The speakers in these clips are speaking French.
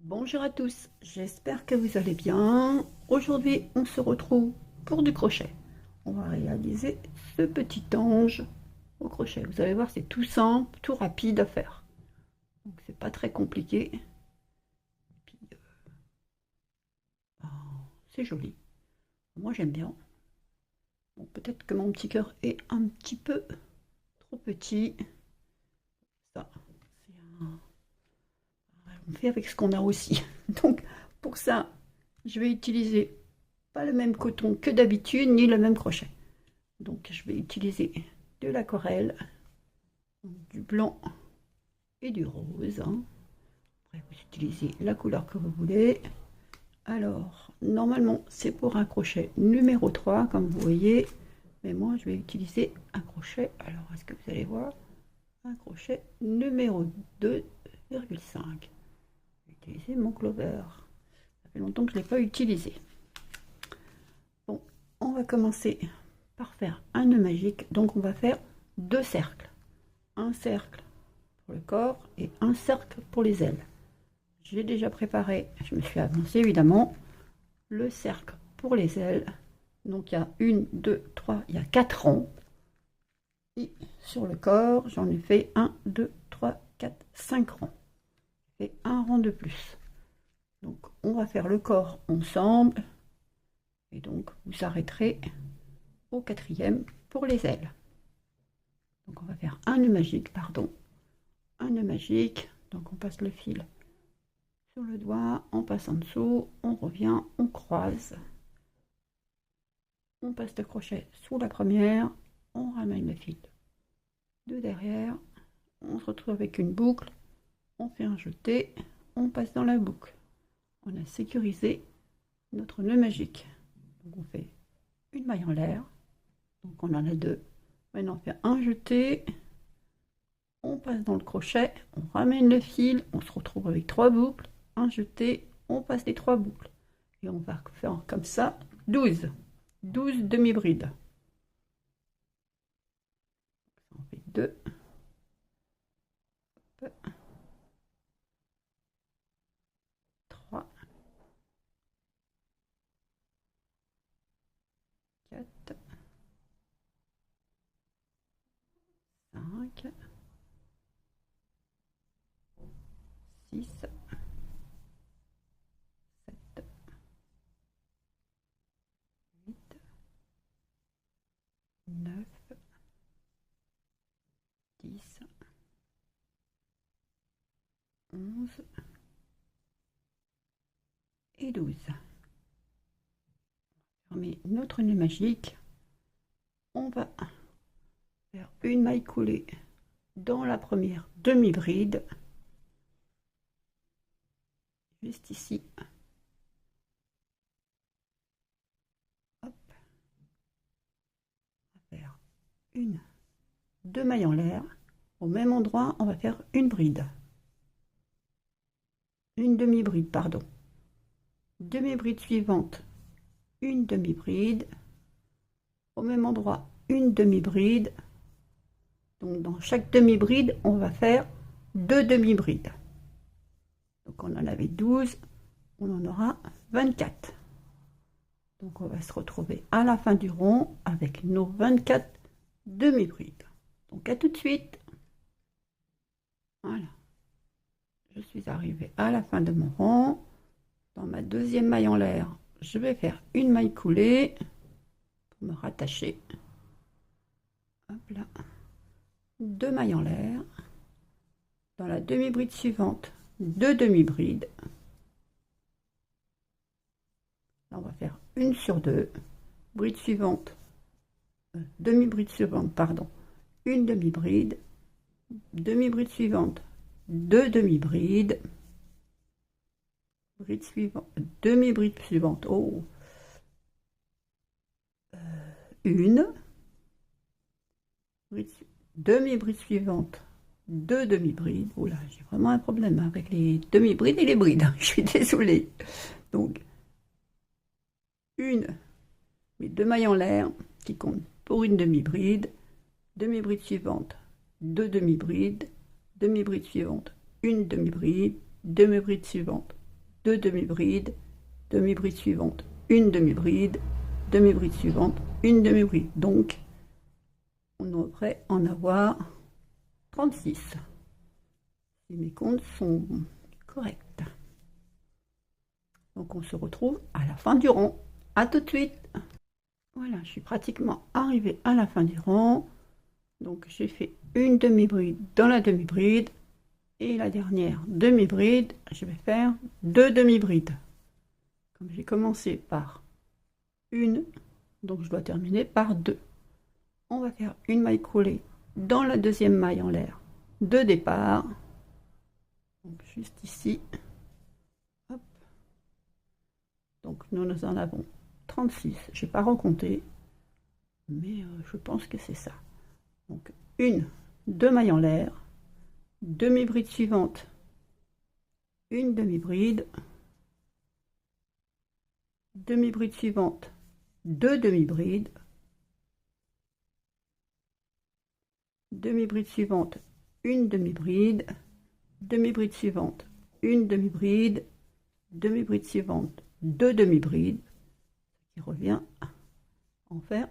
Bonjour à tous, j'espère que vous allez bien. Aujourd'hui, on se retrouve pour du crochet. On va réaliser ce petit ange au crochet. Vous allez voir, c'est tout simple, tout rapide à faire. Donc, c'est pas très compliqué. Puis, oh, c'est joli. Moi, j'aime bien. Bon, peut-être que mon petit cœur est un petit peu trop petit. Ça, on fait avec ce qu'on a aussi. Donc, pour ça, je vais utiliser pas le même coton que d'habitude, ni le même crochet. Donc je vais utiliser de l'aquarelle, du blanc et du rose. Après, vous utilisez la couleur que vous voulez. Alors, normalement, c'est pour un crochet numéro 3, comme vous voyez. Mais moi, je vais utiliser un crochet, alors est-ce que vous allez voir, un crochet numéro 2,5. Je vais utiliser mon clover. Ça fait longtemps que je ne l'ai pas utilisé. Bon, on va commencer par faire un nœud magique. Donc on va faire deux cercles. Un cercle pour le corps et un cercle pour les ailes. J'ai déjà préparé, je me suis avancée évidemment, le cercle pour les ailes. Donc il y a 1, 2, 3, il y a 4 rangs. Et sur le corps, j'en ai fait 1, 2, 3, 4, 5 rangs. Et un rang de plus. Donc on va faire le corps ensemble. Et donc vous arrêterez au 4e pour les ailes. Donc on va faire un nœud magique, pardon. Un nœud magique. Donc on passe le fil sur le doigt, on passe en dessous, on revient, on croise. On passe le crochet sous la première, on ramène le fil de derrière, on se retrouve avec une boucle, on fait un jeté, on passe dans la boucle. On a sécurisé notre nœud magique. Donc on fait une maille en l'air, donc on en a deux. Maintenant on fait un jeté, on passe dans le crochet, on ramène le fil, on se retrouve avec 3 boucles, un jeté, on passe les 3 boucles. Et on va faire comme ça 12 demi-brides. On fait 2, 3, 4, 5, 6, 7, 8, 9, 10, 11 et 12. Fermer notre nœud magique. On va faire une maille coulée dans la première demi-bride, juste ici. Hop. On va faire deux mailles en l'air. Au même endroit, on va faire une bride. Une demi-bride, pardon. Demi-bride suivante, une demi-bride. Au même endroit, une demi-bride. Donc dans chaque demi-bride, on va faire 2 demi-brides. Donc on en avait 12, on en aura 24. Donc on va se retrouver à la fin du rond avec nos 24 demi-brides. Donc à tout de suite. Voilà. Je suis arrivée à la fin de mon rond. Dans ma deuxième maille en l'air, je vais faire une maille coulée pour me rattacher. Hop là. 2 mailles en l'air. Dans la demi-bride suivante, 2 demi-brides. Là, on va faire une sur 2. Bride suivante, demi-bride suivante, pardon, une demi-bride. Demi-bride suivante, 2 demi-brides. Bride suivante, demi-bride suivante, oh, une. Demi-bride suivante, 2 demi-brides. Oula, j'ai vraiment un problème avec les demi-brides et les brides. Je suis désolée. Donc, mes 2 mailles en l'air qui comptent pour une demi-bride. Demi-bride suivante, 2 demi-brides. Demi-bride suivante, une demi-bride. Demi-bride suivante, 2 demi-brides, demi-bride suivante, une demi-bride, demi-bride suivante, une demi-bride. Donc, on devrait en avoir 36. Si mes comptes sont corrects. Donc, on se retrouve à la fin du rang. À tout de suite. Voilà, je suis pratiquement arrivée à la fin du rang. Donc, j'ai fait une demi-bride dans la demi-bride. Et la dernière demi-bride, je vais faire 2 demi-brides. Comme j'ai commencé par une, donc je dois terminer par 2. On va faire une maille coulée dans la deuxième maille en l'air de départ. Donc juste ici. Hop. Donc nous en avons 36. Je n'ai pas recompté, mais je pense que c'est ça. Donc une, 2 mailles en l'air, demi-bride suivante, une demi-bride, demi-bride suivante, 2 demi-brides, demi-bride suivante, une demi-bride, demi-bride suivante, une demi-bride, demi-bride suivante, 2 demi-brides, qui revient en faire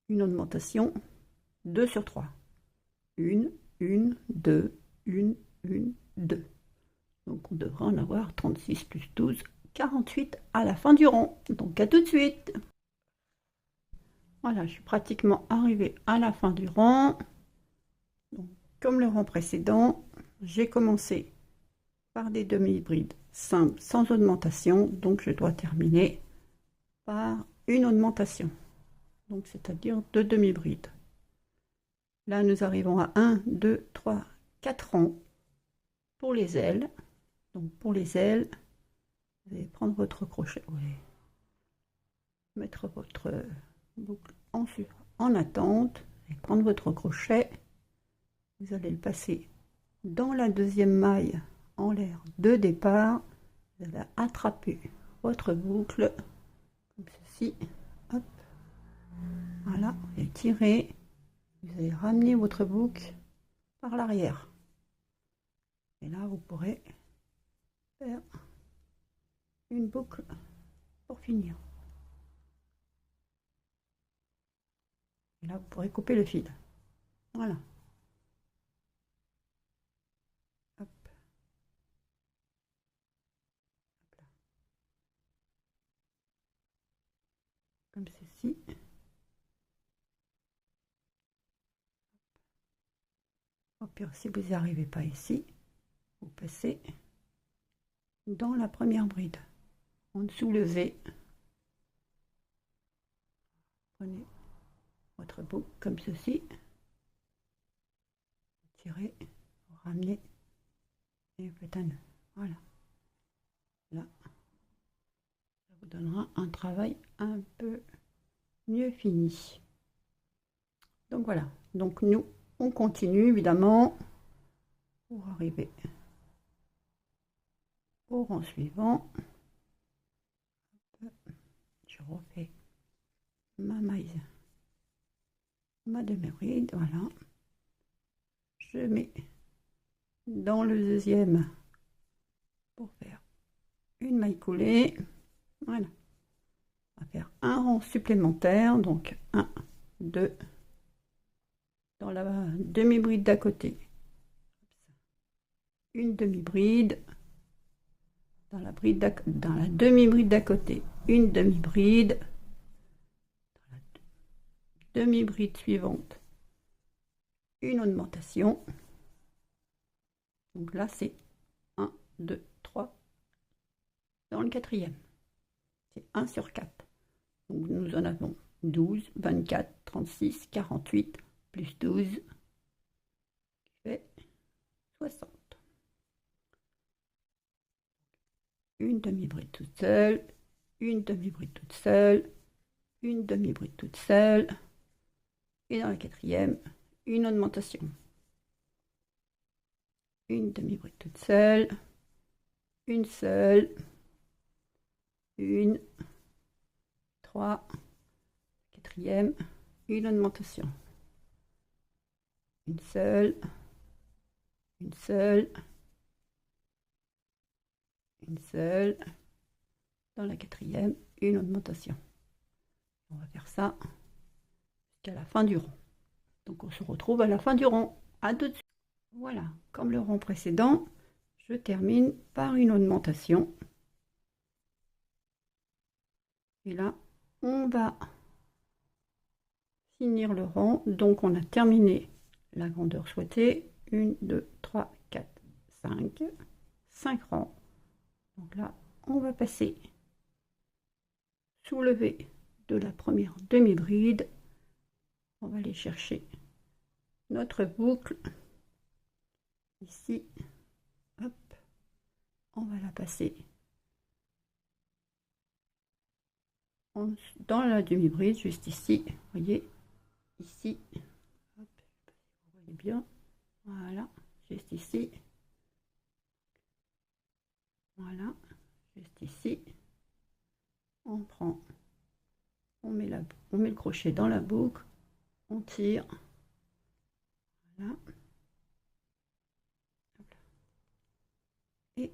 une augmentation 2 sur 3. 1, 1, 2, 1, 1, 2. Donc on devrait en avoir 36 plus 12, 48 à la fin du rang. Donc à tout de suite. Voilà, je suis pratiquement arrivée à la fin du rang. Donc, comme le rang précédent, j'ai commencé par des demi-brides simples sans augmentation. Donc je dois terminer par une augmentation. Donc c'est-à-dire 2 demi-brides. Là, nous arrivons à 1, 2, 3, 4 rangs pour les ailes. Donc pour les ailes, vous allez prendre votre crochet, mettre votre boucle en attente, et prendre votre crochet. Vous allez le passer dans la deuxième maille en l'air de départ. Vous allez attraper votre boucle comme ceci. Hop. Voilà, et tirer. Vous allez ramener votre boucle par l'arrière. Et là, vous pourrez faire une boucle pour finir. Et là, vous pourrez couper le fil. Voilà. Hop. Comme ceci. Au pire, si vous n'y arrivez pas ici, vous passez dans la première bride. En dessous le V. Prenez votre boucle comme ceci. Tirez, ramenez et faites un nœud. Voilà. Là, ça vous donnera un travail un peu mieux fini. Donc voilà. Donc nous, on continue évidemment pour arriver au rang suivant. Je refais ma maille, ma demi-bride, voilà. Je mets dans le deuxième pour faire une maille coulée. Voilà. On va faire un rang supplémentaire, donc 1, 2, dans la demi-bride d'à côté, une demi-bride, dans la demi-bride d'à côté, une demi-bride, dans la demi-bride suivante, une augmentation. Donc là, c'est 1, 2, 3 dans le quatrième. C'est 1 sur 4. Donc nous en avons 12, 24, 36, 48, plus 12, qui fait 60. Une demi-bride toute seule, une demi-bride toute seule, une demi-bride toute seule, et dans la quatrième, une augmentation. Une demi-bride toute seule, une seule, une, 3, quatrième, une augmentation. Une seule, une seule, une seule, dans la quatrième, une augmentation. On va faire ça jusqu'à la fin du rang. Donc on se retrouve à la fin du rang. À tout de suite. Voilà, comme le rang précédent, je termine par une augmentation. Et là, on va finir le rang. Donc on a terminé la grandeur souhaitée. 1, 2, 3, 4, 5. 5 rangs. Donc là, on va passer soulever de la première demi-bride. On va aller chercher notre boucle. Ici, hop, on va la passer dans la demi-bride, juste ici, vous voyez, ici, hop, vous voyez bien, voilà, juste ici, voilà, juste ici, on prend, on met le crochet dans la boucle, on tire, voilà, et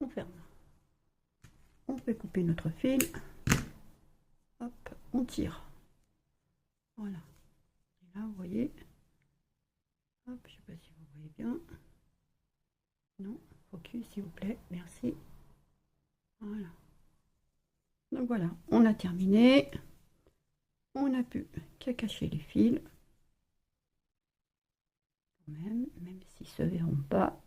on ferme. On peut couper notre fil, hop, on tire, voilà, et là vous voyez, hop, je ne sais pas si vous voyez bien, non, focus s'il vous plaît, merci, voilà. Donc voilà, on a terminé, on n'a plus qu'à cacher les fils, même s'ils ne se verront pas.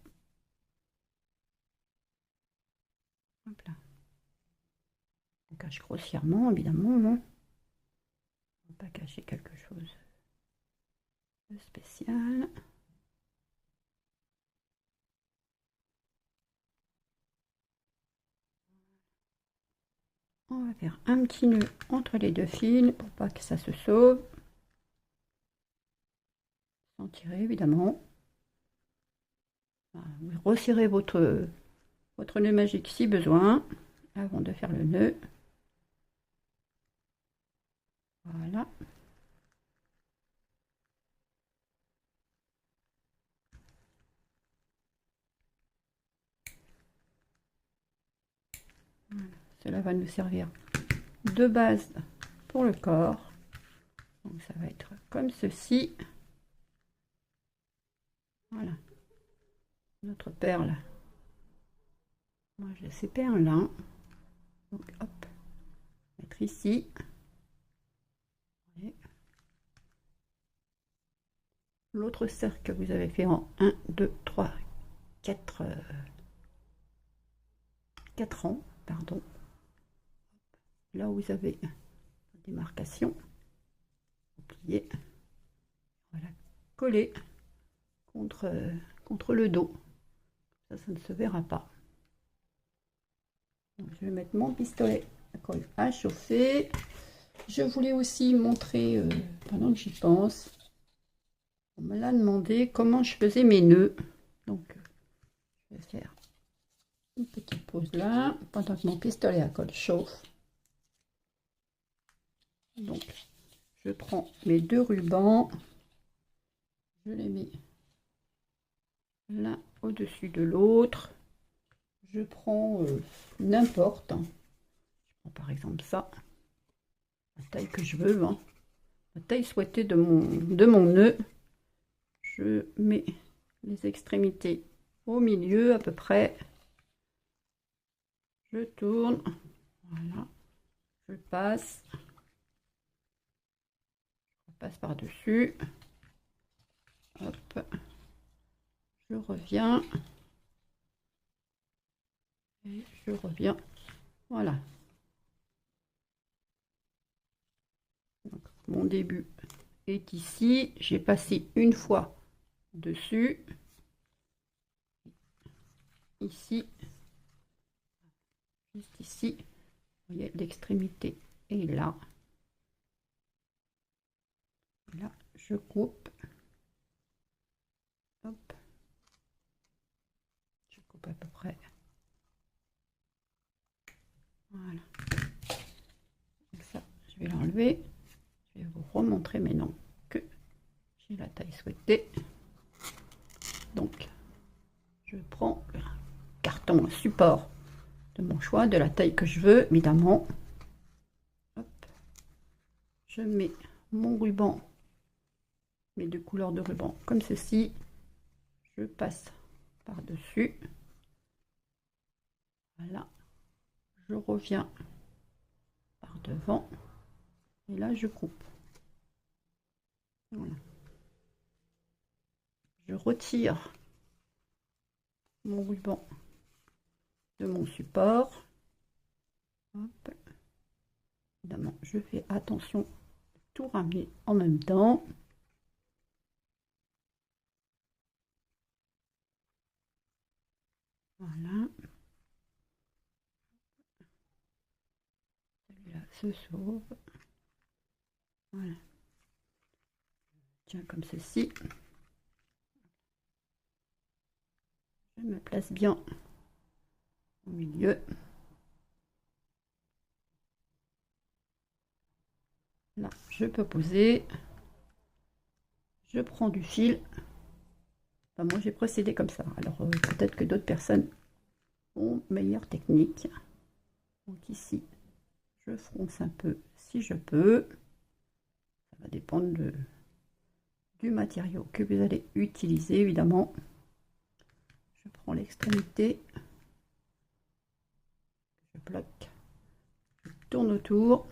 Hop là. On cache grossièrement, évidemment, non. On ne va pas cacher quelque chose de spécial. On va faire un petit nœud entre les deux fils pour pas que ça se sauve. Sans tirer, évidemment. Voilà, vous resserrez votre nœud magique si besoin, avant de faire le nœud. Voilà. Voilà. Cela va nous servir de base pour le corps. Donc ça va être comme ceci. Voilà. Notre perle. Moi je sais perles là. Donc hop. Mettre ici. L'autre cercle que vous avez fait en 1, 2, 3, 4, 4 rangs, pardon. Là où vous avez la démarcation, vous pliez, voilà, coller contre le dos. Ça ne se verra pas. Donc, je vais mettre mon pistolet à colle à chauffer. Je voulais aussi montrer, pendant que j'y pense, on me l'a demandé comment je faisais mes nœuds. Donc, je vais faire une petite pause là, pendant que mon pistolet à colle chauffe. Donc, je prends mes deux rubans, je les mets l'un au-dessus de l'autre. Je prends n'importe. Je prends par exemple ça, la taille que je veux, hein, la taille souhaitée de mon nœud. Je mets les extrémités au milieu à peu près. Je tourne, voilà, je passe par-dessus, hop, je reviens, et je reviens, voilà. Donc, mon début est ici, j'ai passé une fois dessus, ici, juste ici, vous voyez, l'extrémité est là. Là, je coupe. Hop. Je coupe à peu près. Voilà. Donc ça, je vais l'enlever. Je vais vous remontrer maintenant que j'ai la taille souhaitée. Donc, je prends le carton. carton, un support de mon choix, de la taille que je veux, évidemment. Hop. Je mets mon ruban, mes deux couleurs de ruban comme ceci. Je passe par-dessus. Voilà. Je reviens par devant. Et là, je coupe. Voilà. Je retire mon ruban de mon support. Hop. Évidemment, je fais attention de tout ramener en même temps. Voilà. Celui-là se sauve. Voilà. Tiens, comme ceci. Je me place bien au milieu. Là, je peux poser. Je prends du fil. Enfin, moi, j'ai procédé comme ça. Alors, peut-être que d'autres personnes ont meilleure technique. Donc ici, je fronce un peu si je peux. Ça va dépendre du matériau que vous allez utiliser, évidemment. Je prends l'extrémité. Je bloque. Je tourne autour.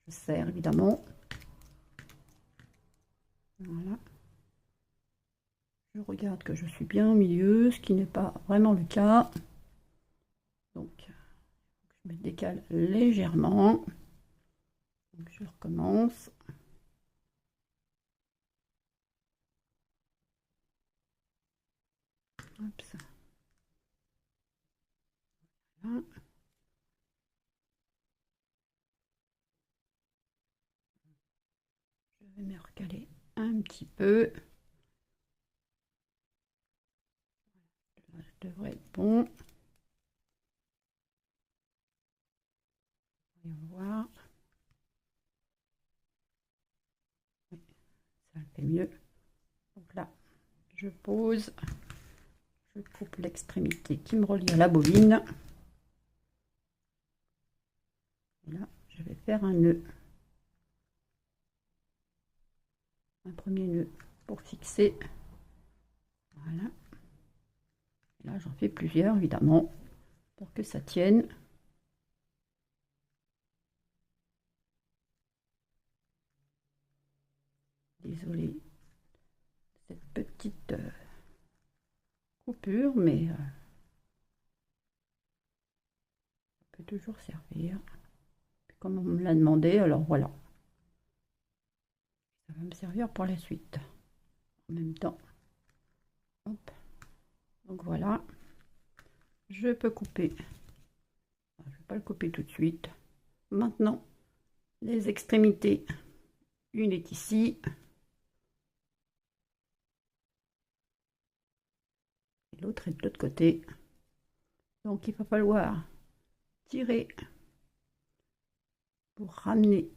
Je serre, évidemment. Voilà. Je regarde que je suis bien au milieu, ce qui n'est pas vraiment le cas. Donc, je me décale légèrement. Donc, je recommence. Hop, ça. Voilà. Je vais me recaler un petit peu. Là, je devrais être bon. Voyons voir. Oui, ça le fait mieux. Donc là, je pose. Je coupe l'extrémité qui me relie à la bobine. Et là, je vais faire un nœud. Un premier nœud pour fixer. Voilà. Et là, j'en fais plusieurs, évidemment, pour que ça tienne. Désolée cette petite coupure, mais ça peut toujours servir. Puis comme on me l'a demandé, alors voilà. Ça va me servir pour la suite. En même temps. Hop. Donc voilà. Je peux couper. Je ne vais pas le couper tout de suite. Maintenant, les extrémités. Une est ici. Et l'autre est de l'autre côté. Donc il va falloir tirer pour ramener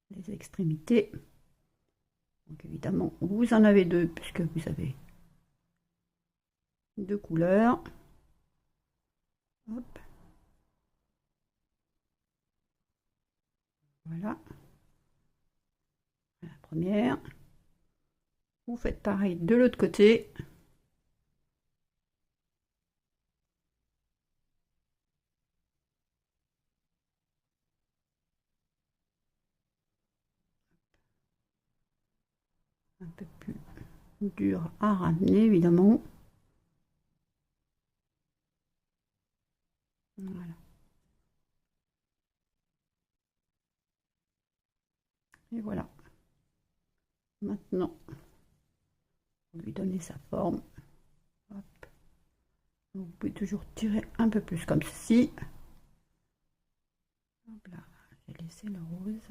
les extrémités. Donc évidemment, vous en avez deux puisque vous avez deux couleurs. Hop. Voilà. La première. Vous faites pareil de l'autre côté. Un peu plus dur à ramener, évidemment. Voilà. Et voilà. Maintenant, lui donner sa forme. Hop. Vous pouvez toujours tirer un peu plus comme ceci. Hop là, j'ai laissé le rose.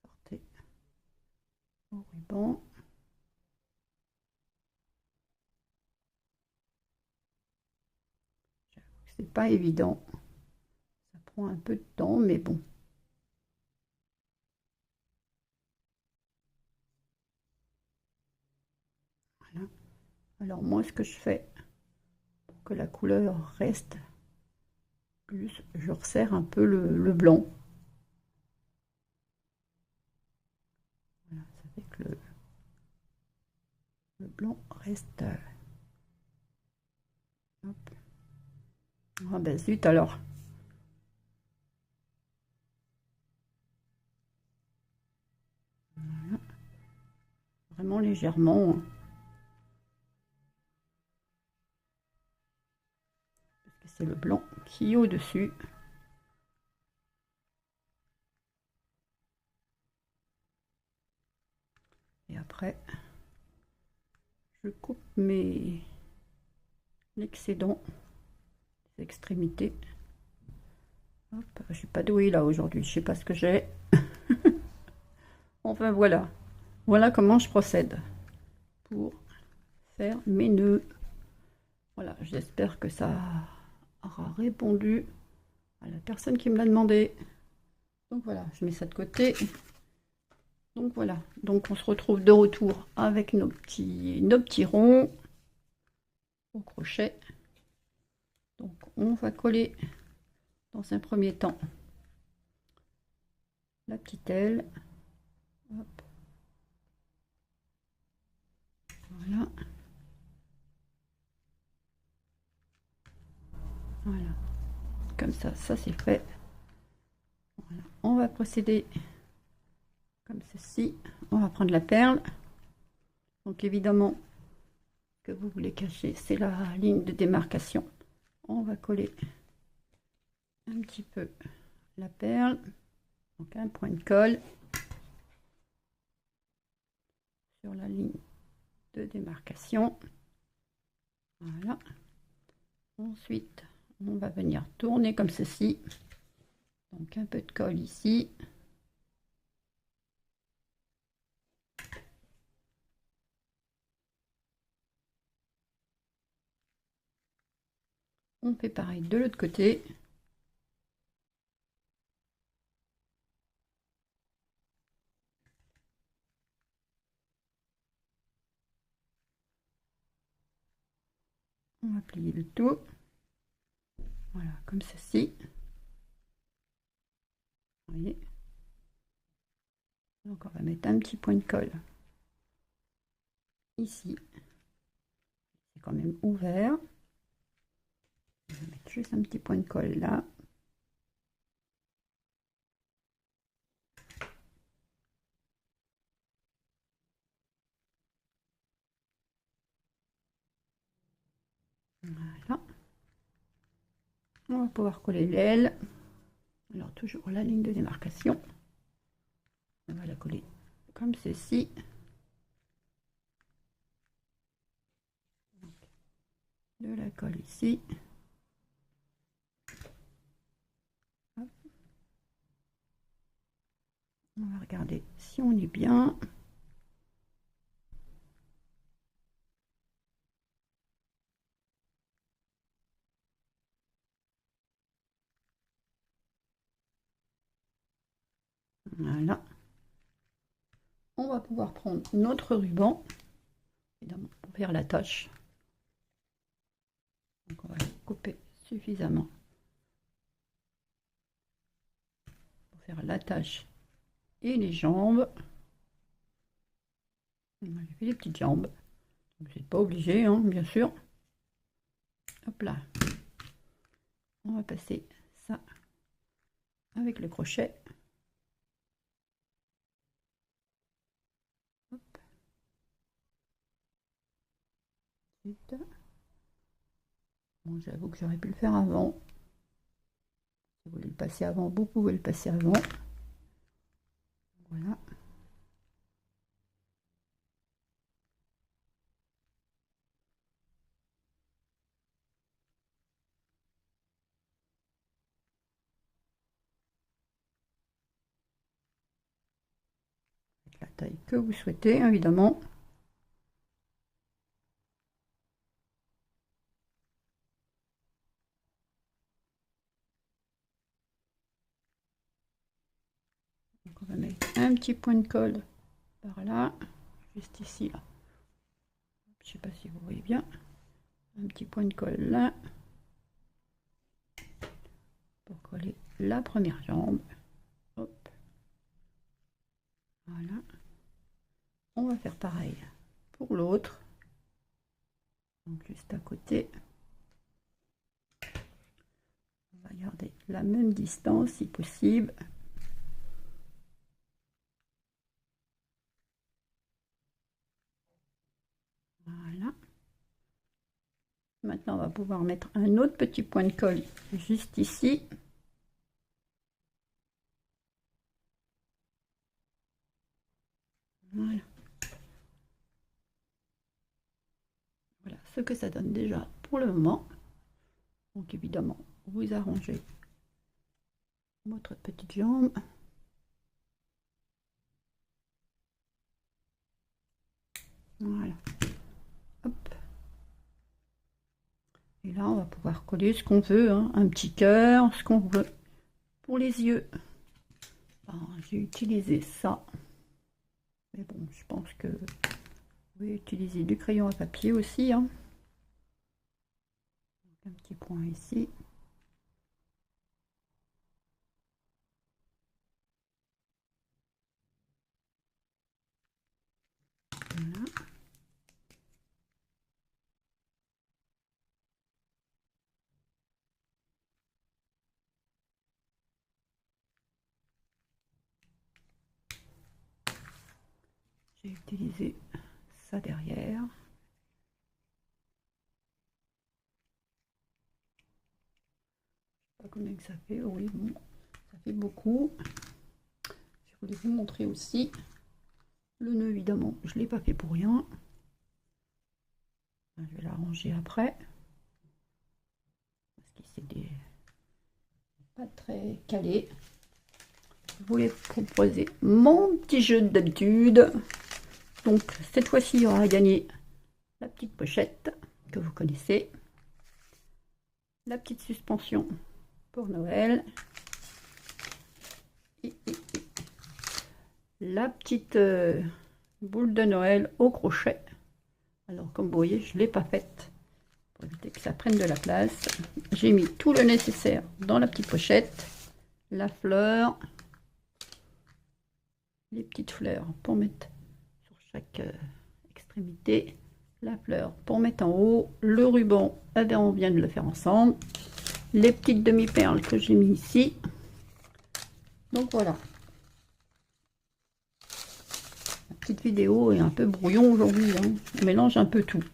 Sortez au ruban. C'est pas évident. Ça prend un peu de temps, mais bon. Alors moi, ce que je fais pour que la couleur reste plus, je resserre un peu le blanc. Voilà, ça fait que le blanc reste... hop. Ah ben zut alors. Voilà. Vraiment légèrement. Parce que c'est le blanc qui est au-dessus. Et après, je coupe l'excédent, les extrémités. Hop, je suis pas douée là aujourd'hui, je sais pas ce que j'ai. Enfin voilà. Voilà comment je procède pour faire mes nœuds. Voilà, j'espère que ça aura répondu à la personne qui me l'a demandé. Donc voilà, je mets ça de côté. Donc voilà, donc on se retrouve de retour avec nos petits ronds au crochet. Donc on va coller dans un premier temps la petite aile. Hop. Voilà. Voilà. Comme ça c'est fait. Voilà. On va procéder comme ceci. On va prendre la perle. Donc évidemment, que vous voulez cacher, c'est la ligne de démarcation. On va coller un petit peu la perle. Donc un point de colle sur la ligne de démarcation. Voilà. Ensuite, on va venir tourner comme ceci. Donc un peu de colle ici. On fait pareil de l'autre côté. On va plier le tout. Voilà, comme ceci. Vous voyez. Donc on va mettre un petit point de colle ici. C'est quand même ouvert. On va mettre juste un petit point de colle là. Voilà. On va pouvoir coller l'aile. Alors toujours la ligne de démarcation. On va la coller comme ceci. Donc, de la colle ici. Hop. On va regarder si on est bien. Voilà. On va pouvoir prendre notre ruban, évidemment, pour faire la tâche. Donc on va couper suffisamment pour faire la tâche et les jambes. J'ai fait les petites jambes. Vous n'êtes pas obligé, hein, bien sûr. Hop là. On va passer ça avec le crochet. Hop. Bon, j'avoue que j'aurais pu le faire avant. Si vous voulez le passer avant, vous pouvez le passer avant. Voilà. Avec la taille que vous souhaitez, évidemment. Donc on va mettre un petit point de colle par là, juste ici, là, Je sais pas si vous voyez bien. Un petit point de colle là. Pour coller la première jambe. Hop. Voilà. On va faire pareil pour l'autre. Donc juste à côté. On va garder la même distance si possible. Voilà. Maintenant, on va pouvoir mettre un autre petit point de colle juste ici. Voilà. Voilà ce que ça donne déjà pour le moment. Donc évidemment, vous arrangez votre petite jambe. Voilà. Hop. Et là, on va pouvoir coller ce qu'on veut, hein. Un petit cœur, ce qu'on veut. Pour les yeux, j'ai utilisé ça. Mais bon, je pense que vous pouvez utiliser du crayon à papier aussi, hein. Un petit point ici. Voilà. J'ai utilisé ça derrière. Je sais pas combien que ça fait. Oui, bon, ça fait beaucoup. Je voulais vous montrer aussi. Le nœud, évidemment, je ne l'ai pas fait pour rien. Je vais l'arranger après. Parce qu'il s'est pas très calé. Je voulais proposer mon petit jeu d'habitude. Donc, cette fois-ci, il y aura à gagner la petite pochette que vous connaissez. La petite suspension pour Noël. Et la petite boule de Noël au crochet. Alors, comme vous voyez, je ne l'ai pas faite pour éviter que ça prenne de la place. J'ai mis tout le nécessaire dans la petite pochette. La fleur, les petites fleurs pour mettre sur chaque extrémité. La fleur pour mettre en haut. Le ruban, eh bien, on vient de le faire ensemble. Les petites demi-perles que j'ai mis ici. Donc voilà. La petite vidéo est un peu brouillon aujourd'hui, hein. On mélange un peu tout.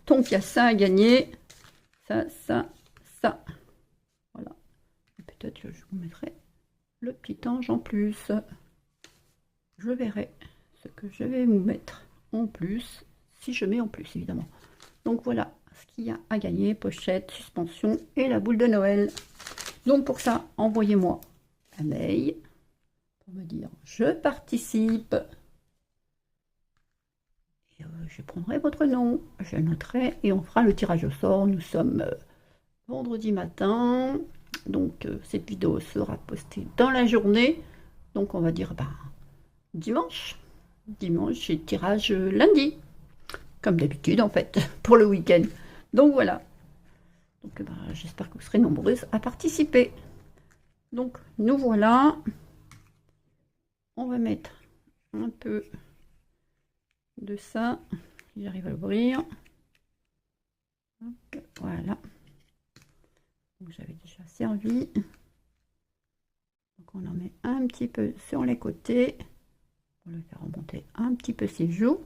Donc il y a ça à gagner. Ça, ça, ça. Voilà. Peut-être que je vous mettrai le petit ange en plus. Je verrai ce que je vais vous mettre en plus. Si je mets en plus, évidemment. Donc voilà ce qu'il y a à gagner. Pochette, suspension et la boule de Noël. Donc pour ça, envoyez-moi un mail pour me dire je participe. Et je prendrai votre nom, je noterai et on fera le tirage au sort. Nous sommes vendredi matin. Donc cette vidéo sera postée dans la journée. Donc on va dire dimanche. Dimanche, et tirage lundi. Comme d'habitude en fait, pour le week-end. Donc voilà. Donc j'espère que vous serez nombreuses à participer. Donc nous voilà. On va mettre un peu de ça. J'arrive à l'ouvrir. Voilà. Donc j'avais déjà servi. Donc on en met un petit peu sur les côtés. Pour le faire remonter un petit peu ses joues.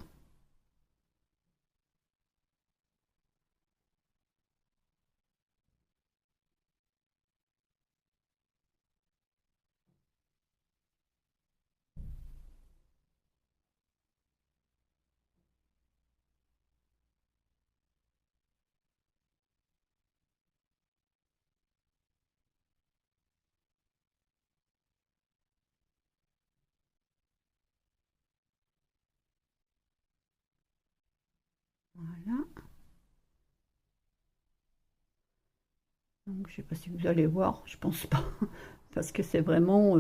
Voilà. Donc je sais pas si vous allez voir, je pense pas. Parce que c'est vraiment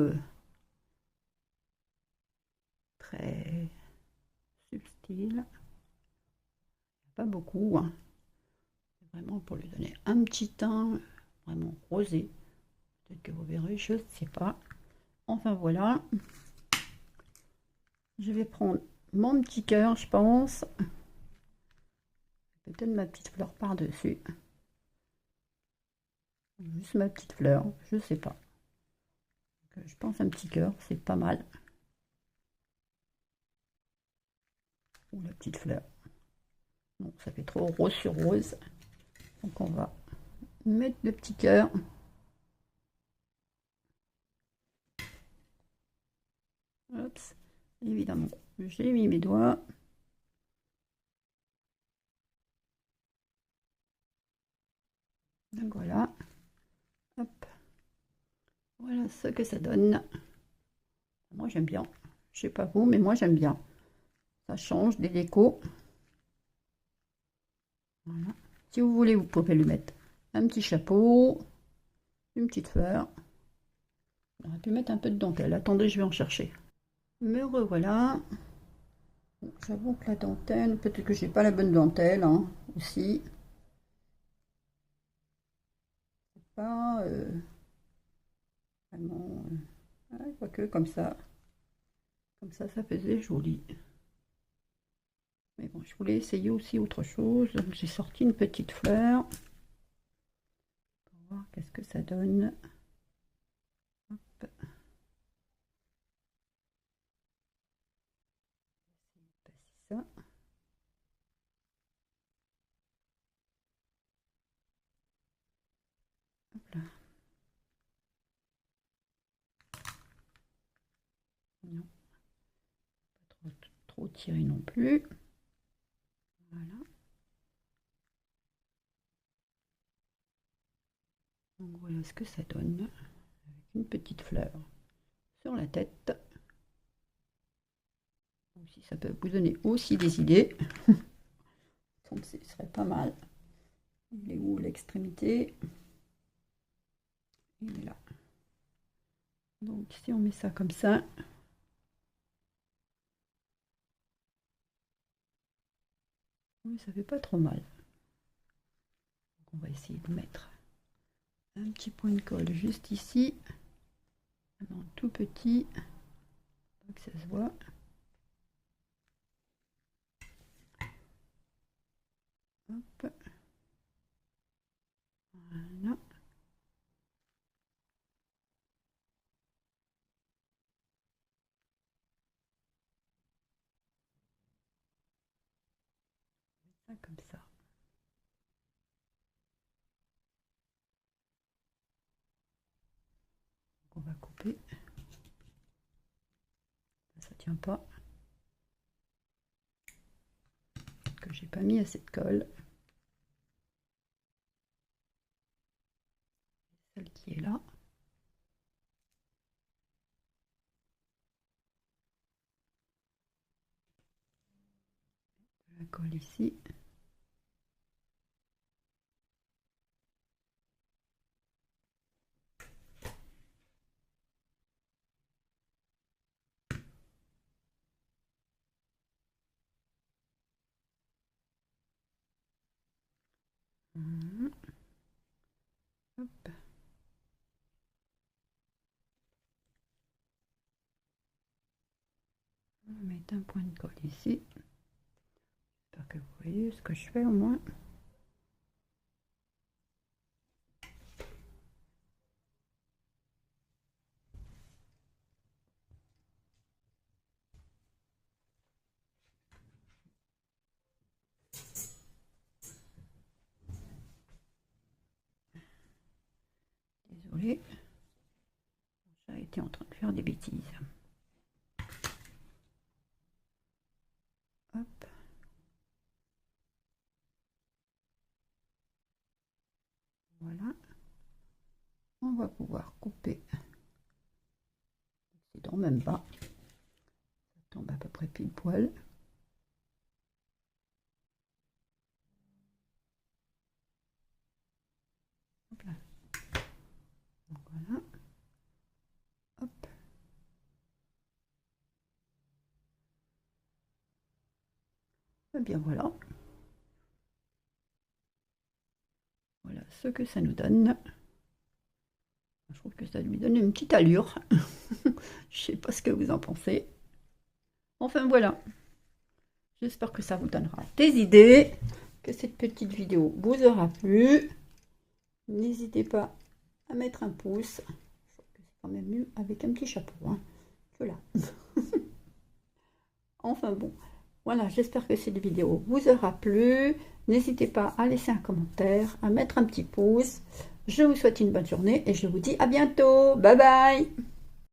très subtil. pas beaucoup, hein. Vraiment pour lui donner un petit teint vraiment rosé. Peut-être que vous verrez, je ne sais pas. Enfin voilà. Je vais prendre mon petit cœur, je pense. Peut-être ma petite fleur par-dessus. Juste ma petite fleur, je sais pas. Donc, je pense un petit cœur, c'est pas mal. Ou la petite fleur. Non, ça fait trop rose sur rose. Donc on va mettre le petit cœur. Hop, évidemment, j'ai mis mes doigts. Donc voilà. Hop. Voilà ce que ça donne. Moi j'aime bien. Je sais pas vous, mais moi j'aime bien. Ça change des décos. Voilà. Si vous voulez, vous pouvez lui mettre un petit chapeau, une petite fleur. On aurait pu mettre un peu de dentelle. Attendez, je vais en chercher. Me revoilà. Bon, j'avoue que la dentelle, peut-être que j'ai pas la bonne dentelle, hein, aussi. Pas vraiment. Ouais, quoique comme ça faisait joli. Mais bon, je voulais essayer aussi autre chose. Donc j'ai sorti une petite fleur pour voir qu'est-ce que ça donne. Hop. Ça. Hop là. Non, pas trop tiré non plus. Voilà. Donc voilà ce que ça donne. Avec une petite fleur sur la tête. Donc, si ça peut vous donner aussi des idées. Donc ce serait pas mal. Il est où l'extrémité? Il est là. Donc si on met ça comme ça, oui, ça fait pas trop mal. Donc, on va essayer de mettre un petit point de colle juste ici, non, tout petit, pour que ça se voit. Hop. Voilà. Ça comme ça. Donc, on va couper. Ça tient pas. Parce que j'ai pas mis assez de colle. Celle qui est là. La colle ici. Hop. On va mettre un point de colle ici. J'espère que vous voyez ce que je fais au moins. Désolée. J'ai été en train de faire des bêtises. Hop. Voilà. On va pouvoir couper. C'est dans même pas. Ça tombe à peu près pile poil. Hop là. Donc voilà. Hop. Et bien voilà. Voilà ce que ça nous donne. Je trouve que ça lui donne une petite allure. Je sais pas ce que vous en pensez. Enfin voilà. J'espère que ça vous donnera des idées, que cette petite vidéo vous aura plu. N'hésitez pas à mettre un pouce. Je trouve que c'est quand même mieux avec un petit chapeau, hein, que là. Enfin bon, voilà, j'espère que cette vidéo vous aura plu. N'hésitez pas à laisser un commentaire, à mettre un petit pouce. Je vous souhaite une bonne journée et je vous dis à bientôt. Bye bye!